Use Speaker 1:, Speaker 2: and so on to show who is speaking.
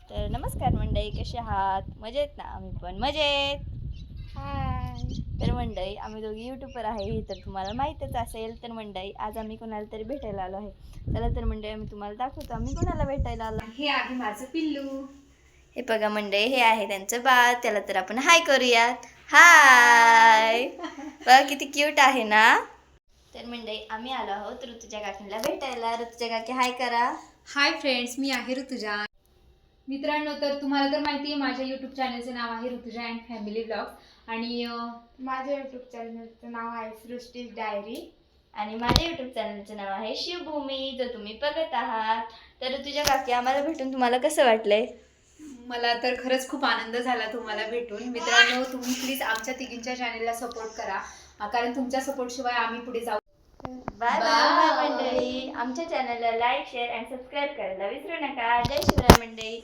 Speaker 1: तर नमस्कार मंडळी, कसे आहात? मजेत ना? आम्ही पण मजेत.
Speaker 2: हाय.
Speaker 1: तर मंडळी, आम्ही दोघी यूट्यूबर आहे हे तर तुम्हाला माहीतच असेल. तर मंडळी, आज आम्ही कोणाला तरी भेटायला आलो आहे. चला तर मंडळी, आम्ही तुम्हाला दाखवतो आम्ही कोणाला भेटायला आलो.
Speaker 2: हे आहे माझं पिल्लू.
Speaker 1: हे बघा मंडळी, हे आहे त्यांचं बाळ. त्याला तर आपण हाय करूयात. हाय. बघा किती क्यूट आहे ना. तर मंडळी, आम्ही आलो आहोत ऋतूच्या काकींना भेटायला. ऋतूच्या काकी हाय करा.
Speaker 2: हाय फ्रेंड्स, मी आहे ऋतुजा. मित्रांनो, तर तुम्हाला तर माहिती आहे माझ्या यूट्यूब चॅनलचे नाव आहे ऋतुजा अँड फॅमिली ब्लॉग्स आणि
Speaker 3: माझ्या यूट्यूब चॅनलचं नाव आहे सृष्टीज डायरी
Speaker 1: आणि माझ्या यूट्यूब चॅनलचे नाव आहे शिवभूमी, जो तुम्ही बघत आहात. तर तुझ्या काकी, आम्हाला भेटून तुम्हाला कसं वाटलंय?
Speaker 2: मला तर खरंच खूप आनंद झाला तुम्हाला भेटून. मित्रांनो, तुम्ही प्लीज आमच्या तिघींच्या चॅनलला सपोर्ट करा, कारण तुमच्या सपोर्टशिवाय आम्ही पुढे जाऊ.
Speaker 1: बाय बाय मंडळी. आमच्या चॅनलला लाईक, शेअर अँड सबस्क्राईब करायला विसरू नका. जय शिवराय मंडळी.